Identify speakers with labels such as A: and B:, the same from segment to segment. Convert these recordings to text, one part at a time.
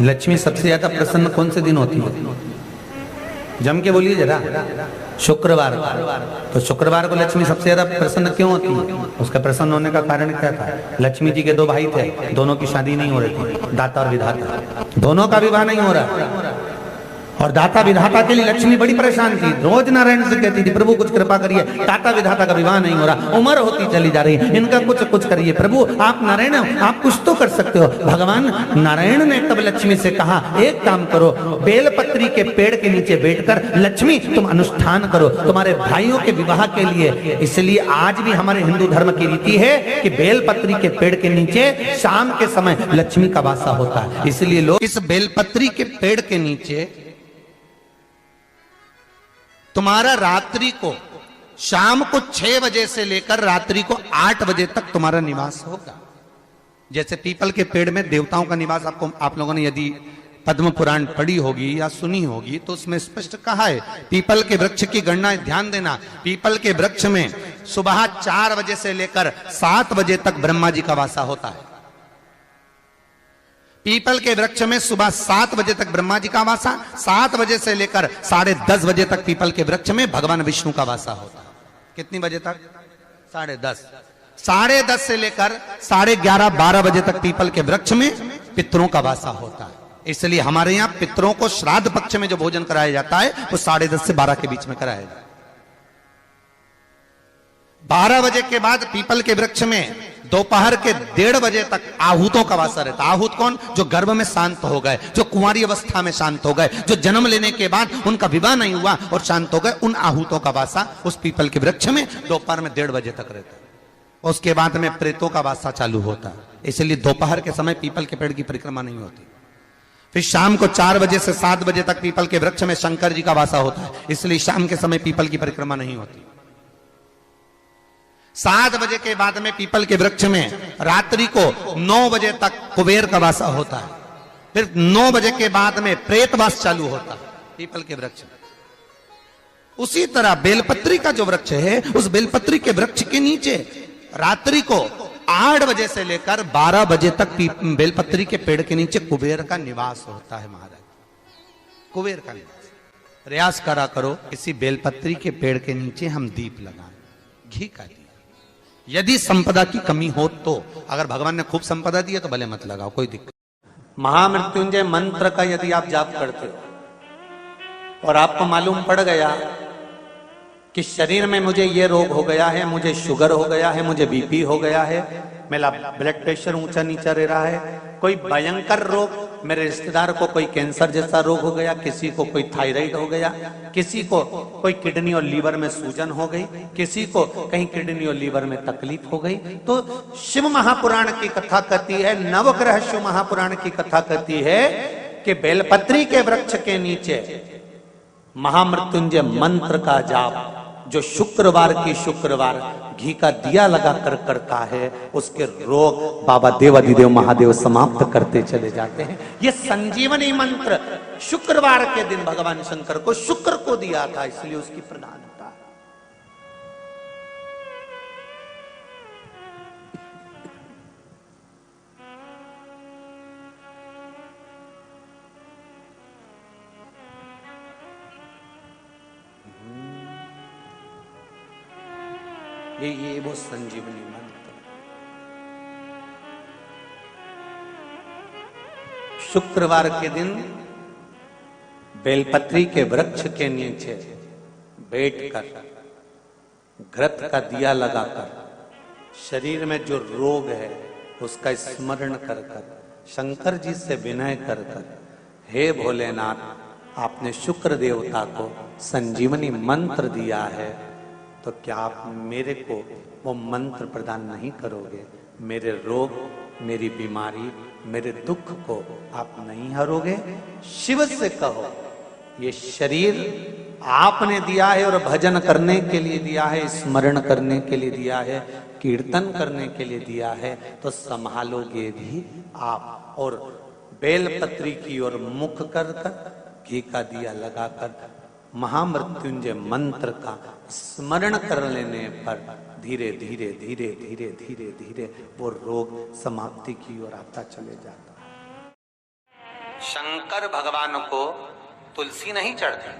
A: लक्ष्मी सबसे ज्यादा प्रसन्न कौन से दिन होती है? जम के बोलिए जरा। शुक्रवार। तो शुक्रवार को लक्ष्मी सबसे ज्यादा प्रसन्न क्यों होती है? उसका प्रसन्न होने का कारण क्या था? लक्ष्मी जी के दो भाई थे, दोनों की शादी नहीं हो रही थी, दाता और विधाता, दोनों का विवाह नहीं हो रहा। और दाता विधाता के लिए लक्ष्मी बड़ी परेशान थी, रोज नारायण से कहती थी प्रभु कुछ कृपा करिए, दाता विधाता का विवाह नहीं हो रहा, उम्र होती चली जा रही, इनका कुछ करिए प्रभु, आप नारायण आप कुछ तो कर सकते हो। भगवान नारायण ने तब लक्ष्मी से कहा एक काम करो, बेलपत्री के पेड़ के नीचे बैठकर लक्ष्मी तुम अनुष्ठान करो तुम्हारे भाइयों के विवाह के लिए। इसलिए आज भी हमारे हिंदू धर्म की रीति है कि बेलपत्री के पेड़ के नीचे शाम के समय लक्ष्मी का वासा होता है। इसलिए लोग इस बेलपत्री के पेड़ के नीचे तुम्हारा रात्रि को शाम को 6 बजे से लेकर रात्रि को 8 बजे तक तुम्हारा निवास होगा। जैसे पीपल के पेड़ में देवताओं का निवास, आपको आप लोगों ने यदि पद्म पुराण पढ़ी होगी या सुनी होगी तो उसमें स्पष्ट कहा है, पीपल के वृक्ष की गणना, ध्यान देना, पीपल के वृक्ष में सुबह 4 बजे से लेकर 7 बजे तक ब्रह्मा जी का वासा होता है। पीपल के वृक्ष में सुबह 7 बजे तक ब्रह्मा जी का वासा, 7 बजे से लेकर 10:30 बजे तक पीपल के वृक्ष में भगवान विष्णु का वासा होता है। कितनी बजे तक? 10:30। 10:30 से लेकर 11:30 12 बजे तक पीपल के वृक्ष में पितरों का वासा होता है। इसलिए हमारे यहाँ पितरों को श्राद्ध पक्ष में जो भोजन कराया जाता है वो 10:30 से 12 के बीच में कराया जाता है। 12 बजे के बाद पीपल के वृक्ष में दोपहर के 1:30 बजे तक आहूतों का वासा रहता है। आहूत कौन? जो गर्भ में शांत हो गए, जो कुंवारी अवस्था में शांत हो गए, जो जन्म लेने के बाद उनका विवाह नहीं हुआ और शांत हो गए, उन आहूतों का वासा उस पीपल के वृक्ष में दोपहर में 1:30 बजे तक रहता है। उसके बाद में प्रेतों का वासा चालू होता है। इसलिए दोपहर के समय पीपल के पेड़ की परिक्रमा नहीं होती। फिर शाम को 4 बजे से 7 बजे तक पीपल के वृक्ष में शंकर जी का वासा होता है। इसलिए शाम के समय पीपल की परिक्रमा नहीं होती। 7 बजे के बाद में पीपल के वृक्ष में रात्रि को 9 बजे तक कुबेर का वासा होता है। फिर 9 बजे के बाद में प्रेतवास चालू होता है पीपल के वृक्ष में। उसी तरह बेलपत्री का जो वृक्ष है, उस बेलपत्री के वृक्ष के नीचे रात्रि को 8 बजे से लेकर 12 बजे तक बेलपत्री के पेड़ के नीचे कुबेर का निवास होता है। महाराज, कुबेर का निवास। प्रयास करा करो इसी बेलपत्री के पेड़ के नीचे हम दीप लगाएं, घी का दीप। यदि संपदा की कमी हो तो, अगर भगवान ने खूब संपदा दी है तो भले मत लगाओ, कोई दिक्कत। महामृत्युंजय मंत्र का यदि आप जाप करते हो और आपको मालूम पड़ गया कि शरीर में मुझे ये रोग हो गया है, मुझे शुगर हो गया है, मुझे बीपी हो गया है, मेरा ब्लड प्रेशर ऊंचा नीचा रह रहा है, कोई भयंकर रोग, मेरे रिश्तेदार को कोई कैंसर जैसा रोग हो गया, किसी को कोई थायराइड हो गया, किसी को कोई किडनी और लीवर में सूजन हो गई, किसी को कहीं किडनी और लीवर में तकलीफ हो गई, तो शिव महापुराण की कथा कहती है, नवग्रह शिव महापुराण की कथा कहती है कि बेलपत्री के वृक्ष के नीचे महामृत्युंजय मंत्र का जाप जो शुक्रवार की शुक्रवार घी का दिया लगा कर करता है, उसके रोग बाबा देवाधिदेव महादेव समाप्त करते चले जाते हैं। ये संजीवनी मंत्र शुक्रवार के दिन भगवान शंकर को शुक्र को दिया था, इसलिए उसकी प्रधानता। ये वो संजीवनी मंत्र। शुक्रवार के दिन बेलपत्री के वृक्ष के नीचे बैठकर घृत का दिया लगाकर शरीर में जो रोग है उसका स्मरण कर कर शंकर जी से विनय कर कर, हे भोलेनाथ, आपने शुक्र देवता को संजीवनी मंत्र दिया है, तो क्या आप मेरे को वो मंत्र प्रदान नहीं करोगे? मेरे रोग, मेरी बीमारी, मेरे दुख को आप नहीं हरोगे? शिव से कहो, ये शरीर आपने दिया है और भजन करने के लिए दिया है, स्मरण करने के लिए दिया है, कीर्तन करने के लिए दिया है, तो संभालोगे भी आप। और बेलपत्री की ओर मुख कर कर घी का दिया लगाकर महामृत्युंजय मंत्र का स्मरण कर लेने पर धीरे धीरे धीरे धीरे धीरे धीरे वो रोग समाप्ति की ओर आता चले जाता है। शंकर भगवान को तुलसी नहीं चढ़ती,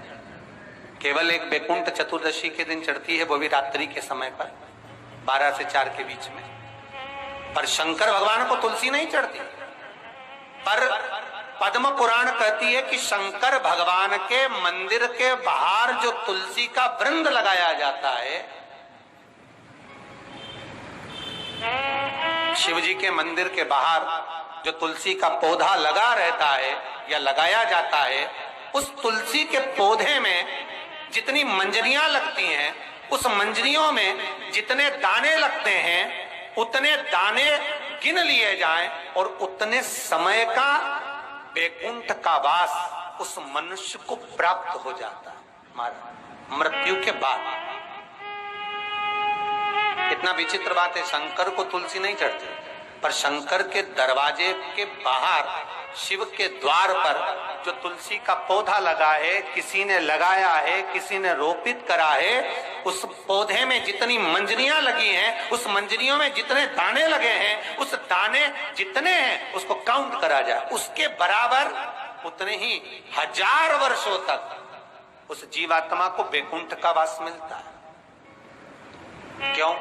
A: केवल एक बैकुंठ चतुर्दशी के दिन चढ़ती है, वो भी रात्रि के समय पर 12 से 4 के बीच में। पर शंकर भगवान को तुलसी नहीं चढ़ती। पर पद्म पुराण कहती है कि शंकर भगवान के मंदिर के बाहर जो तुलसी का वृंद लगाया जाता है, शिव जी के मंदिर के बाहर जो तुलसी का पौधा लगा रहता है या लगाया जाता है, उस तुलसी के पौधे में जितनी मंजरियां लगती हैं, उस मंजरियों में जितने दाने लगते हैं, उतने दाने गिन लिए जाएं और उतने समय का बैकुंठ का वास उस मनुष्य को प्राप्त हो जाता है हमारा मृत्यु के बाद। कितना विचित्र बात है, शंकर को तुलसी नहीं चढ़ती, पर शंकर के दरवाजे के बाहर शिव के द्वार पर जो तुलसी का पौधा लगा है, किसी ने लगाया है, किसी ने रोपित करा है, उस पौधे में जितनी मंजरियां लगी हैं, उस मंजरियों में जितने दाने लगे हैं, उस दाने जितने हैं उसको काउंट करा जाए, उसके बराबर उतने ही 1000 वर्षों तक उस जीवात्मा को बैकुंठ का वास मिलता है। क्यों?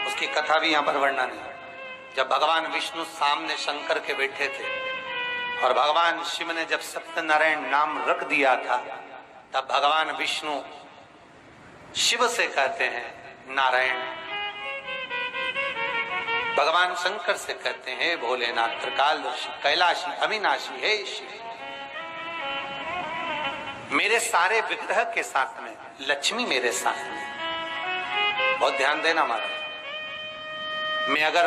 A: उसकी कथा भी यहां पर वर्णन है। जब भगवान विष्णु सामने शंकर के बैठे थे और भगवान शिव ने जब सत्यनारायण नाम रख दिया था, तब भगवान विष्णु शिव से कहते हैं नारायण, भगवान शंकर से कहते हैं भोलेनाथ, त्रिकालदर्शी, कैलाशी, अविनाशी, हे शिव। मेरे सारे विग्रह के साथ में लक्ष्मी मेरे साथ में। बहुत ध्यान देना महाराज, मैं अगर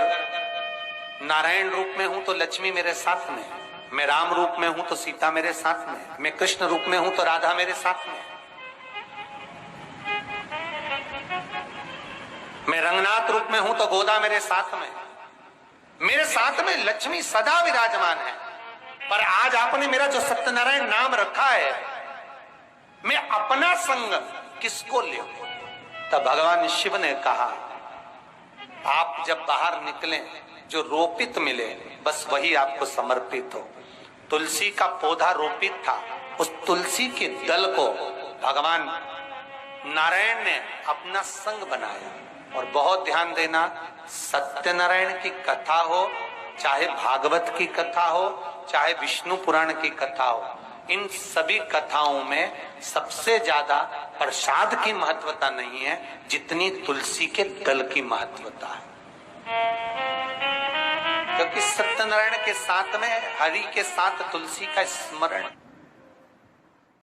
A: नारायण रूप में हूं तो लक्ष्मी मेरे साथ में, मैं राम रूप में हूं तो सीता मेरे साथ में, मैं कृष्ण रूप में हूं तो राधा मेरे साथ में, मैं रंगनाथ रूप में हूं तो गोदा मेरे साथ में, मेरे साथ में लक्ष्मी सदा विराजमान है। पर आज आपने मेरा जो सत्यनारायण नाम रखा है, मैं अपना संग किसको ले? तब भगवान शिव ने कहा, आप जब बाहर निकले जो रोपित मिले बस वही आपको समर्पित हो। तुलसी का पौधा रोपित था, उस तुलसी के दल को भगवान नारायण ने अपना संग बनाया। और बहुत ध्यान देना, सत्यनारायण की कथा हो, चाहे भागवत की कथा हो, चाहे विष्णु पुराण की कथा हो, इन सभी कथाओं में सबसे ज्यादा प्रसाद की महत्वता नहीं है जितनी तुलसी के दल की महत्वता है। क्योंकि सत्यनारायण के साथ में हरि के साथ तुलसी का स्मरण